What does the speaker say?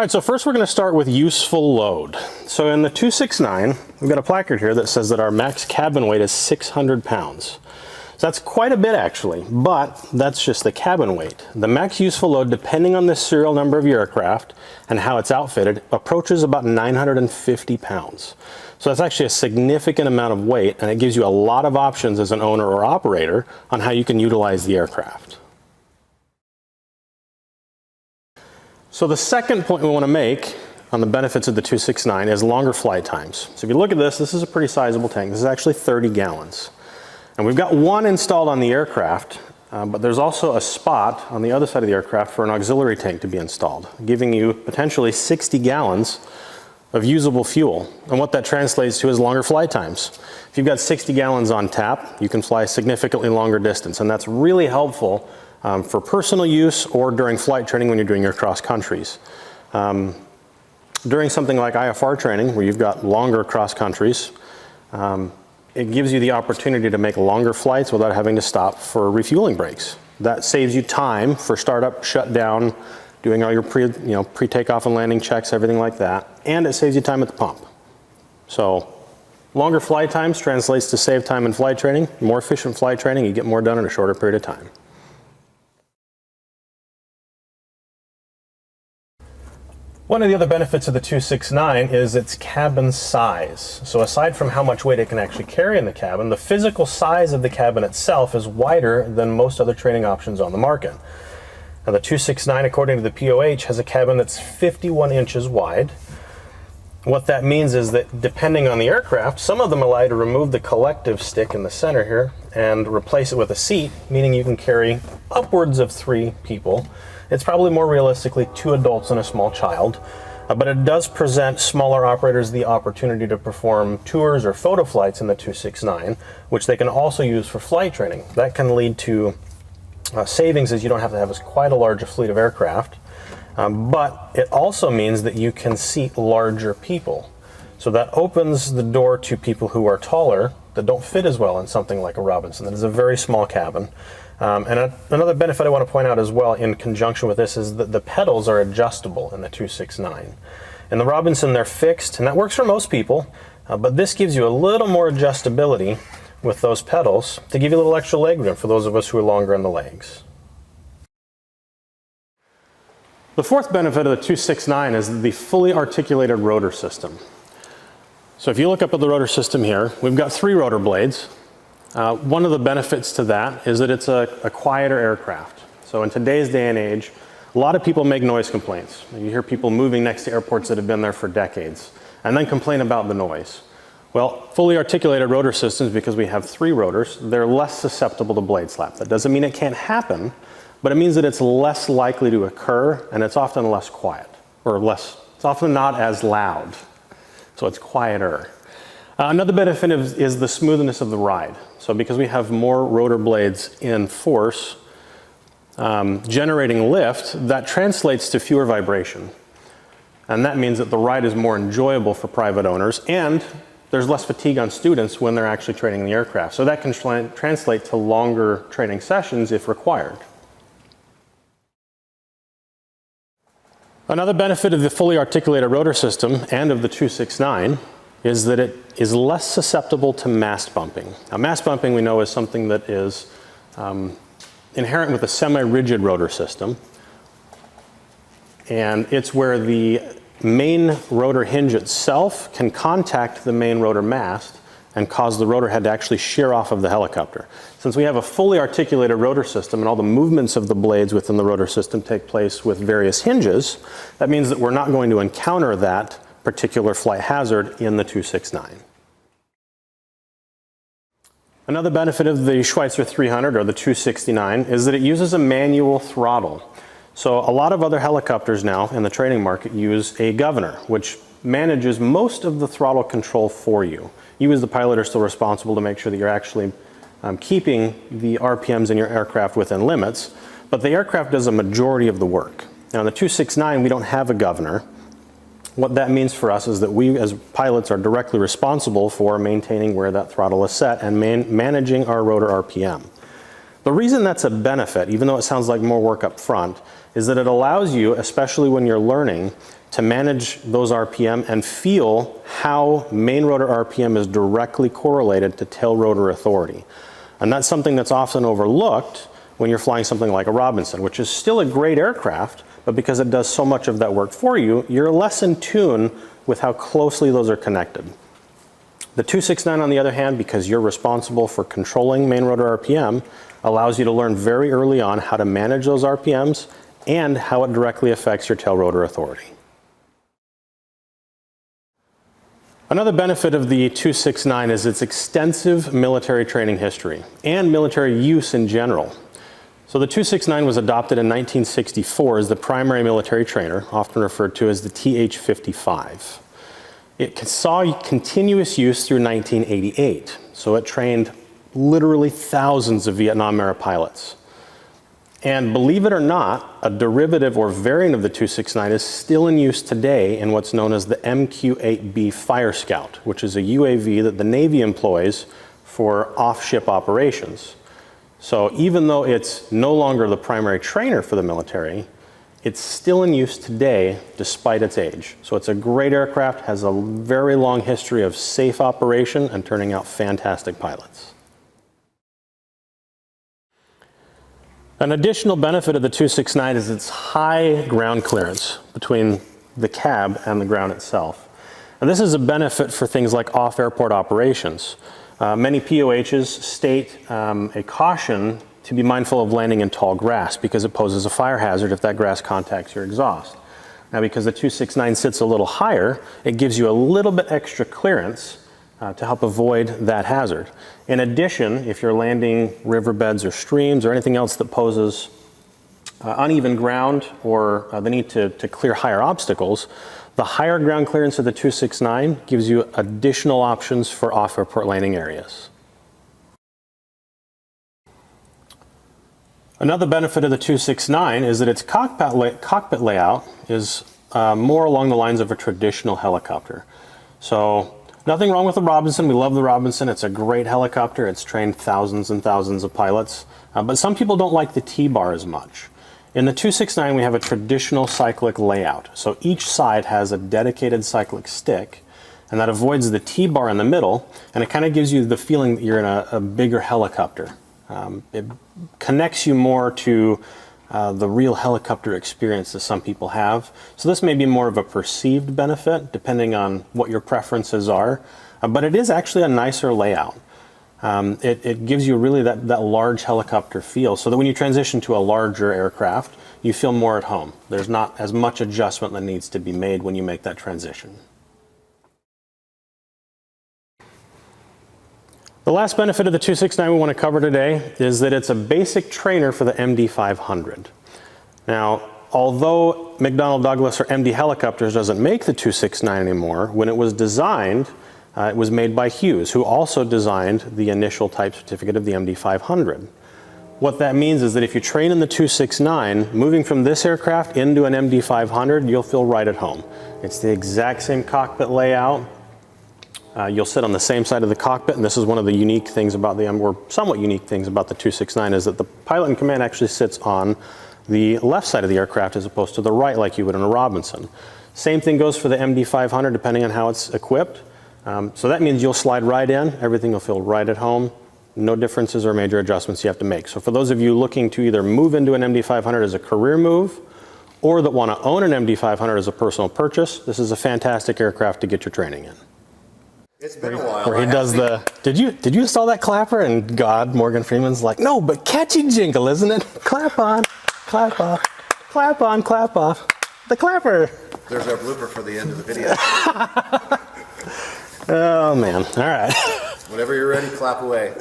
All right, so first we're going to start with useful load. So in the 269, we've got a placard here that says that our max cabin weight is 600 pounds. So that's quite a bit actually, but that's just the cabin weight. The max useful load, depending on the serial number of your aircraft and how it's outfitted, approaches about 950 pounds. So that's actually a significant amount of weight, and it gives you a lot of options as an owner or operator on how you can utilize the aircraft. So the second point we want to make on the benefits of the 269 is longer flight times. So if you look at this, this is a pretty sizable tank. This is actually 30 gallons. And we've got one installed on the aircraft, but there's also a spot on the other side of the aircraft for an auxiliary tank to be installed, giving you potentially 60 gallons of usable fuel. And what that translates to is longer flight times. If you've got 60 gallons on tap, you can fly a significantly longer distance, and that's really helpful for personal use or during flight training when you're doing your cross countries. During something like IFR training, where you've got longer cross countries, it gives you the opportunity to make longer flights without having to stop for refueling breaks. That saves you time for startup, shutdown, doing all your pre-takeoff and landing checks, everything like that, and it saves you time at the pump. So longer flight times translates to save time in flight training. More efficient flight training, you get more done in a shorter period of time. One of the other benefits of the 269 is its cabin size. So aside from how much weight it can actually carry in the cabin, the physical size of the cabin itself is wider than most other training options on the market. Now the 269, according to the POH, has a cabin that's 51 inches wide. What that means is that depending on the aircraft, some of them allow you to remove the collective stick in the center here and replace it with a seat, meaning you can carry upwards of 3 people. It's probably more realistically 2 adults and a small child, but it does present smaller operators the opportunity to perform tours or photo flights in the 269, which they can also use for flight training. That can lead to savings, as you don't have to have quite a large fleet of aircraft, but it also means that you can seat larger people. So that opens the door to people who are taller that don't fit as well in something like a Robinson. That is a very small cabin. And another benefit I want to point out as well in conjunction with this is that the pedals are adjustable in the 269. In the Robinson, they're fixed, and that works for most people, but this gives you a little more adjustability with those pedals to give you a little extra leg room for those of us who are longer in the legs. The fourth benefit of the 269 is the fully articulated rotor system. So if you look up at the rotor system here, we've got 3 rotor blades. One of the benefits to that is that it's a quieter aircraft. So in today's day and age, a lot of people make noise complaints. You hear people moving next to airports that have been there for decades and then complain about the noise. Well, fully articulated rotor systems, because we have 3 rotors, they're less susceptible to blade slap. That doesn't mean it can't happen, but it means that it's less likely to occur, and it's often less quiet, or it's often not as loud. So it's quieter. Another benefit is the smoothness of the ride. So because we have more rotor blades in force generating lift, that translates to fewer vibration. And that means that the ride is more enjoyable for private owners, and there's less fatigue on students when they're actually training the aircraft. So that can translate to longer training sessions if required. Another benefit of the fully articulated rotor system and of the 269 is that it is less susceptible to mast bumping. Now, mast bumping we know is something that is inherent with a semi-rigid rotor system, and it's where the main rotor hinge itself can contact the main rotor mast and cause the rotor head to actually shear off of the helicopter. Since we have a fully articulated rotor system and all the movements of the blades within the rotor system take place with various hinges, that means that we're not going to encounter that particular flight hazard in the 269. Another benefit of the Schweizer 300 or the 269 is that it uses a manual throttle. So a lot of other helicopters now in the training market use a governor, which manages most of the throttle control for you. You as the pilot are still responsible to make sure that you're actually keeping the RPMs in your aircraft within limits, but the aircraft does a majority of the work. Now in the 269 we don't have a governor. What that means for us is that we as pilots are directly responsible for maintaining where that throttle is set and managing our rotor RPM. The reason that's a benefit, even though it sounds like more work up front, is that it allows you, especially when you're learning, to manage those RPM and feel how main rotor RPM is directly correlated to tail rotor authority. And that's something that's often overlooked when you're flying something like a Robinson, which is still a great aircraft, but because it does so much of that work for you, you're less in tune with how closely those are connected. The 269, on the other hand, because you're responsible for controlling main rotor RPM, allows you to learn very early on how to manage those RPMs and how it directly affects your tail rotor authority. Another benefit of the 269 is its extensive military training history and military use in general. So the 269 was adopted in 1964 as the primary military trainer, often referred to as the TH-55. It saw continuous use through 1988, so it trained literally thousands of Vietnam-era pilots. And believe it or not, a derivative or variant of the 269 is still in use today in what's known as the MQ-8B Fire Scout, which is a UAV that the Navy employs for off-ship operations. So even though it's no longer the primary trainer for the military, it's still in use today despite its age. So it's a great aircraft, has a very long history of safe operation and turning out fantastic pilots. An additional benefit of the 269 is its high ground clearance between the cab and the ground itself. And this is a benefit for things like off-airport operations. Many POHs state a caution to be mindful of landing in tall grass because it poses a fire hazard if that grass contacts your exhaust. Now, because the 269 sits a little higher, it gives you a little bit extra clearance to help avoid that hazard. In addition, if you're landing riverbeds or streams or anything else that poses uneven ground or the need to clear higher obstacles, the higher ground clearance of the 269 gives you additional options for off-airport landing areas. Another benefit of the 269 is that its cockpit layout is more along the lines of a traditional helicopter. So nothing wrong with the Robinson. We love the Robinson. It's a great helicopter. It's trained thousands and thousands of pilots. But some people don't like the T-bar as much. In the 269, we have a traditional cyclic layout. So each side has a dedicated cyclic stick, and that avoids the T-bar in the middle, and it kind of gives you the feeling that you're in a bigger helicopter. It connects you more to the real helicopter experience that some people have. So this may be more of a perceived benefit, depending on what your preferences are, but it is actually a nicer layout. It gives you really that large helicopter feel, so that when you transition to a larger aircraft, you feel more at home. There's not as much adjustment that needs to be made when you make that transition. The last benefit of the 269 we want to cover today is that it's a basic trainer for the MD-500. Now, although McDonnell Douglas or MD Helicopters doesn't make the 269 anymore, when it was designed, it was made by Hughes, who also designed the initial type certificate of the MD-500. What that means is that if you train in the 269, moving from this aircraft into an MD-500, you'll feel right at home. It's the exact same cockpit layout. You'll sit on the same side of the cockpit, and this is one of the unique things about or somewhat unique things about the 269, is that the pilot in command actually sits on the left side of the aircraft as opposed to the right like you would in a Robinson. Same thing goes for the MD-500 depending on how it's equipped. So that means you'll slide right in, everything will feel right at home, no differences or major adjustments you have to make. So for those of you looking to either move into an MD-500 as a career move or that want to own an MD-500 as a personal purchase, this is a fantastic aircraft to get your training in. It's been a while. Where he does the, did you install that clapper? And God, Morgan Freeman's like, no, but catchy jingle, isn't it? Clap on, clap off, clap on, clap off. The clapper. There's our blooper for the end of the video. Oh man, all right. Whenever you're ready, clap away.